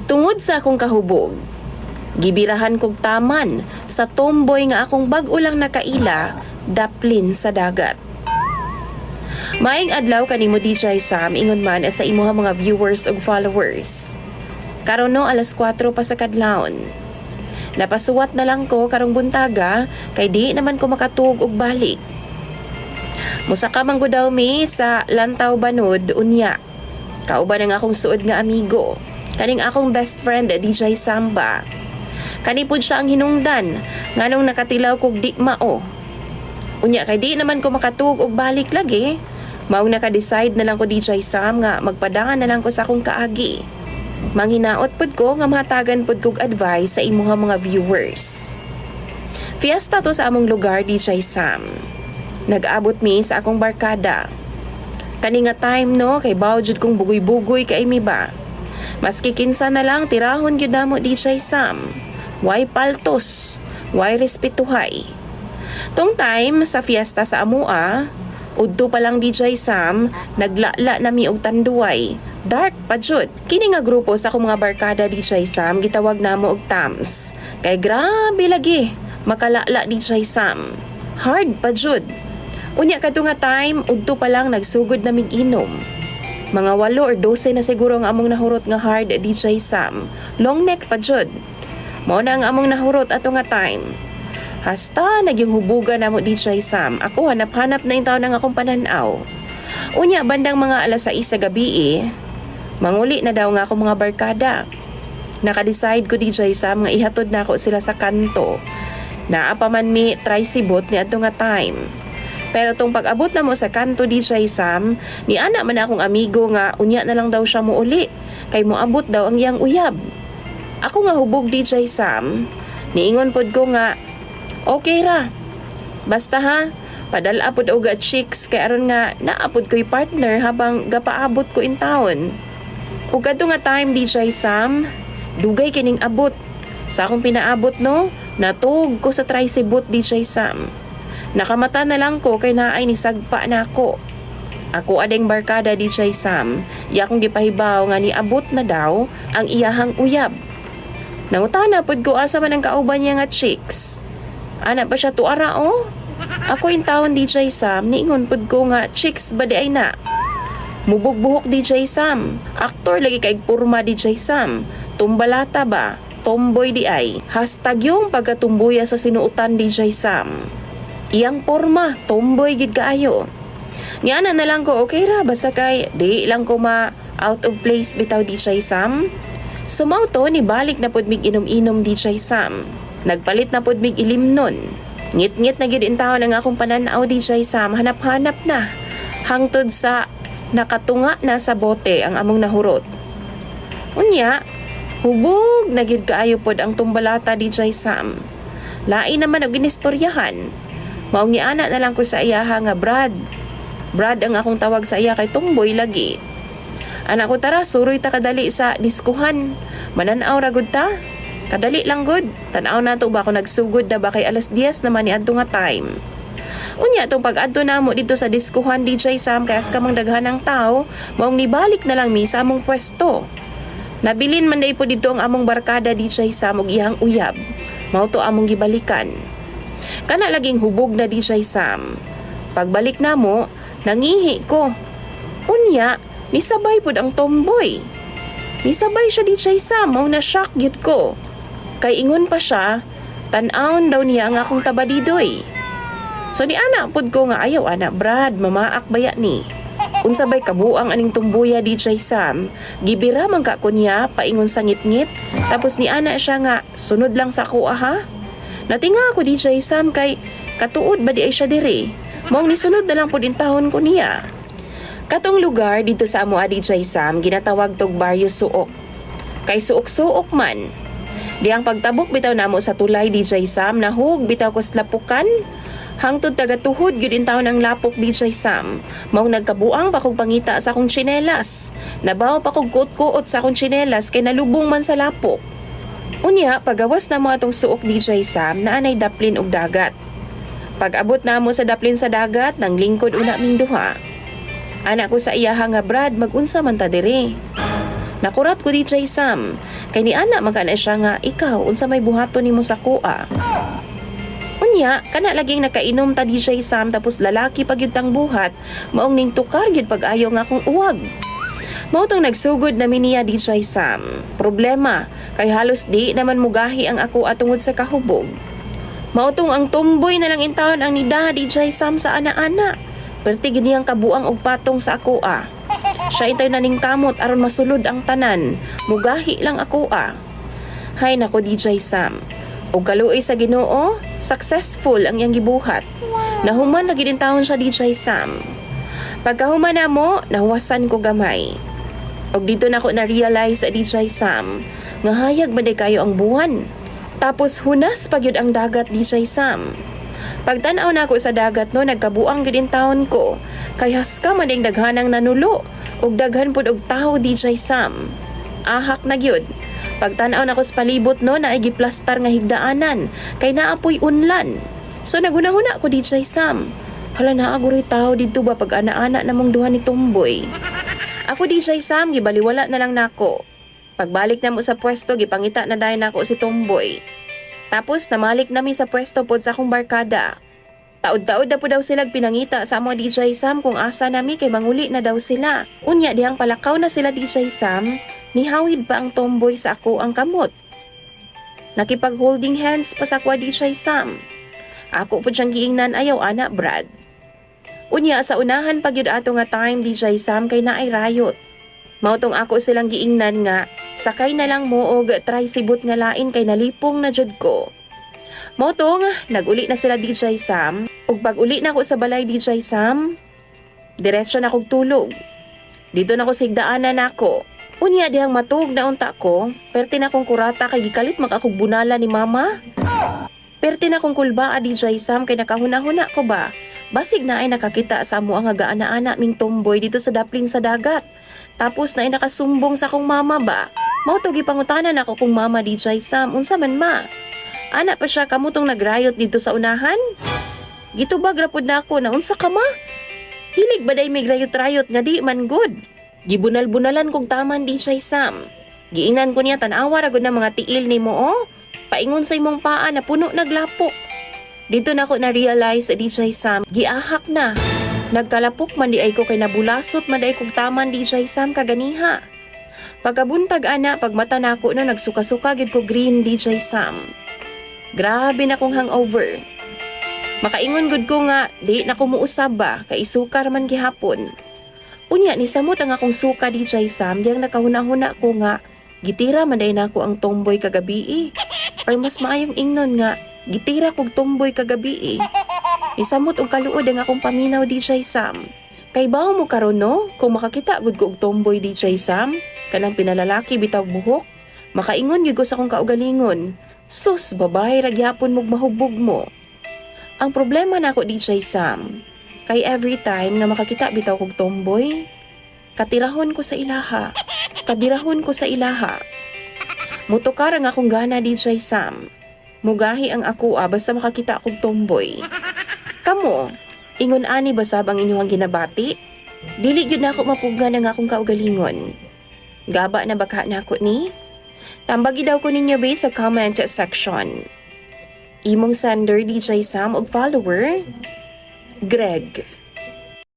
Tungod sa akong kahubog, gibirahan kog taman sa tomboy nga akong bag-o lang nakaila, daplin sa dagat. Maayong adlaw kanimo DJ Sam, ingon man sa imuha mga viewers ug followers. Karon no alas 4 pa sa kadlawon. Napasuwat na lang ko karong buntaga kay di naman ko makatuog og balik. Musaka man ko daw mi sa Lantaw Banud unya. Kauban ang akong suod nga amigo, kaning akong best friend DJ Samba. Kanipod siya ang hinungdan nganong nakatilaw kog di mao. Unya kay di naman ko makatuog og balik lagi. Mao naka-decide na lang ko DJ Sam nga magpadangan na lang ko sa akong kaagi. Manghinaot pod ko nga matagan pod kog advice sa imuha mga viewers. Fiesta to sa among lugar DJ Sam. Nag-abot mi sa akong barkada. Kani nga time no kay bawjud kong bugoy-bugoy kay mi ba. Maski kinsa na lang tirahon gyud namo DJ Sam. Why paltos? Why respetuhay? Tong time sa fiesta sa amua, udto pa lang DJ Sam, naglala nami og tanduay. Dark pa jud. Kini nga grupo sa akong mga barkada DJ Sam gitawag namo og Tams. Kay grabe lagi makalala DJ Sam. Hard pa jud. Unya kadto nga time, udto pa lang nagsugod naming inom. Mga 8 or 12 na siguro ang among nahurot nga hard DJ Sam. Long neck pa jud. Mao na ang among nahurot ato nga time. Hasta nagyong hubugan namo DJ Sam. Ako hanap-hanap na yung taon ng akong pananaw. Unya bandang mga alas 6 sa gabi manguli na daw nga ako mga barkada. Naka-decide ko DJ Sam nga ihatod na ako sila sa kanto. Naa pa man mi trisibot ni adto nga time. Pero tong pag-abot na mo sa kanto DJ Sam, ni ana man akong amigo nga unya na lang daw siya muuli kay moabot daw ang iyang uyab. Ako nga hubog DJ Sam, niingon pod ko nga okay ra. Basta ha, padala pod og chicks kay aron nga naapod ko'y partner habang gapaabot ko in town. Ug kadto nga time DJ Sam, dugay kining abot. Sa akong pinaabot no, natug ko sa trisibot DJ Sam. Nakamata na lang ko kay naay ni sagpa na ako. Ako adeng barkada DJ Sam, iya akong gipahibaw nga niabot na daw ang iyahang uyab. Nangutana pod ko asa man ang kauban niya nga chicks. Ana pa siya tuara oh. Ako in town DJ Sam, niingon pod ko nga chicks ba di ay na. Mubog-buhok DJ Sam, aktor lagi kay purma DJ Sam. Tumbalata ba? Tomboy di ay. Hashtag yung pagkatumbuya sa sinuutan DJ Sam. Iyang porma, tomboy gid kaayo. Niana na lang ko okay ra basta kay di lang ko ma out of place bitaw DJ Sam. Sumauto ni balik na pud mig inom-inom DJ Sam. Nagpalit na pud mig ilimnon. Ngit-ngit na gyud in taon ang akong pananaw DJ Sam, hanap-hanap na. Hangtod sa nakatunga na sa bote ang among nahurot. Unya, hubog na gyud kaayo pod ang tumbalata DJ Sam. Lain naman og ginistoryahan. Maungi ana na lang ko sa iyaha nga Brad. Brad ang akong tawag sa iya kay tumboy lagi. Anak ko tara, suroy ta kadali sa diskuhan. Mananaw ra gud ta. Kadali lang gud. Tanaw na to ba ako nagsugod na ba kay alas 10 naman ni adto nga time. Unya tong pag-adto namo dito sa diskuhan DJ Sam kay aska mang daghan ng tao, maong nibalik na lang mi sa among pwesto. Nabilin man day po dito ang among barkada DJ Sam og iyang uyab. Mao to among gibalikan. Kana laging hubog na DJ Sam. Pagbalik namo, nangihi ko. Unya, nisabay pod ang tomboy. Nisabay siya DJ Sam, mao na shock gyud ko. Kay ingon pa siya, tan-aon daw niya ang akong tabadidoy. So ni ana pod ko nga ayaw ana Brad, mamaak baya ni. Unsabay kabuang aning tumbuya DJ Sam, gibira man ka kunya paingon sa ngit-ngit, tapos ni ana siya nga sunod lang sa ako ha. Natinga ako DJ Sam kay katuod ba di ay siya diri. Maong nisunod na lang pod intahon ko niya. Katong lugar dito sa amoa DJ Sam ginatawag tog Barrio Suok. Kay suok-suok man. Di ang pagtabok bitaw namo sa tulay DJ Sam nahug bitaw ko sa lapukan. Hangtod taga-tuhod gyud intawon ang lapok DJ Sam. Maong nagkabuang pa kog pangita sa akong tsinelas. Nabaw pa kog kuot-kuot sa akong tsinelas kay nalubong man sa lapok. Unya, pagawas na mo atong suok DJ Sam na anay daplin og dagat. Pag-abot na mo sa daplin sa dagat, nang lingkod una ming duha. Anak ko sa iyaha nga Brad, mag-unsa man ta diri. Nakurat ko DJ Sam, kay ni ana magana siya nga ikaw unsa may buhaton nimo sa kuha. Unya, kana laging nakainom ta DJ Sam tapos lalaki pag yun tang buhat, maong ning tukar gyud pag-ayo nga akong uwag. Mao tong nagsugod na niya DJ Sam. Problema, kay halos di naman mugahi ang ako atungod sa kahubog. Mao tong ang tumboy na lang intawon ang nida DJ Sam sa ana-ana. Perti giniyang kabuang og patong sa ako Siya intay na ning kamot aron masulod ang tanan. Mugahi lang ako Hay nako DJ Sam. Og kaluoy sa Ginoo, successful ang iyang gibuhat. Nahuman na gid in taon siya DJ Sam. Pagkahuman na mo, nahuwasan ko gamay. Og dito na ko na-realize DJ Sam, nga hayag man kayo ang buwan. Tapos hunas pa gyud ang dagat DJ Sam. Pagtan-aw na ako sa dagat no, nagkabuang gyud in taon ko. Kay haska man ding daghanang nanulo, og daghan pud og tawo DJ Sam. Ahak na gyud. Pagtan-aw na ko sa palibot no, na ay giplastar nga higdaanan, kay naapoy unlan. So naguna-huna ko DJ Sam. Hala na aguroy tao dito ba pag ana-ana namong duha ni Tomboy. Ako DJ Sam, gibaliwala na lang nako. Pagbalik na mo sa pwesto, gipangita na dayon nako si Tomboy. Tapos namalik nami sa pwesto pod sa akong barkada. Taod-taod na po daw sila pinangita sa mga DJ Sam kung asa nami kay manguli na daw sila. Unya dihang palakaw na sila DJ Sam, nihawid pa ang Tomboy sa ako ang kamot. Nakipag-holding hands pa sa kwa DJ Sam. Ako po siyang giingnan ayaw ana Brad. Unya sa unahan pag yun ato nga time DJ Sam kay naay rayot. Mautong ako silang giingnan nga sakay na lang mo og try sibot nga lain kay nalipong na jud ko. Mautong naguli na sila DJ Sam ug pag uli na ako sa balay DJ Sam, diretso na kog tulog. Dito na ko sigdaanan nako. Unya dihang matug na unta ko, perti na kong kurata kay gikalit makakog bunala ni mama. Perti na kong kulbaa DJ Sam kay nakahuna-huna ko ba. Basig na ay nakakita sa amo ang agaana-ana ming Tomboy dito sa daplin sa dagat. Tapos na ay nakasumbong sa akong mama ba. Mao to gipangutanan ako kung mama DJ Sam unsa man ma. Ana pa siya kamutong nagrayot dito sa unahan. Gitubag rapod na ako na unsa ka ma? Hilig ba day may rayot-rayot nga di man good. Gibunal-bunalan kong taman DJ Sam. Giingnan ko niya tan-awa ra gud na mga tiil nimo Paingon sa imong paa na puno naglapok. Dito na ako na-realize DJ Sam, giahak na. Nagkalapok man di ay ko kay nabulasot man di ay kong taman DJ Sam kaganiha. Pagkabuntag ana, pagmata na ako na nagsuka-suka gid ko green DJ Sam. Grabe na kong hangover. Makaingon gud ko nga, di na ko muusab ba, kay sukar man gihapon. Unya ni samot ang akong suka DJ Sam, diyang nakahuna-huna ko nga, gitira man day na ako ang Tomboy kagabi Or mas maayong ingnon nga, gitira kog Tomboy kagabi Isamot og kaluod ang akong paminaw DJ Sam. Kay bawo mo karon no, kung makakita gud ko og Tomboy DJ Sam, kanang pinalalaki bitaw buhok, makaingon gyud ko sa akong kaugalingon. Sus, babae ra gyapon mog mahubog mo. Ang problema nako DJ Sam, kay every time nga makakita bitaw kog Tomboy, katirahon ko sa ilaha, kabirahon ko sa ilaha. Mutokar ang akong gana DJ Sam. Mugahi ang ako basta makakita akong Tomboy. Kamo, ingon ani basab ang inyong ginabati? Dili gyud nako mapuga ng akong kaugalingon. Gaba na baka na ako ni? Tambagi daw ko ninyo ba sa comment section. Imong sender DJ Sam og follower, Greg.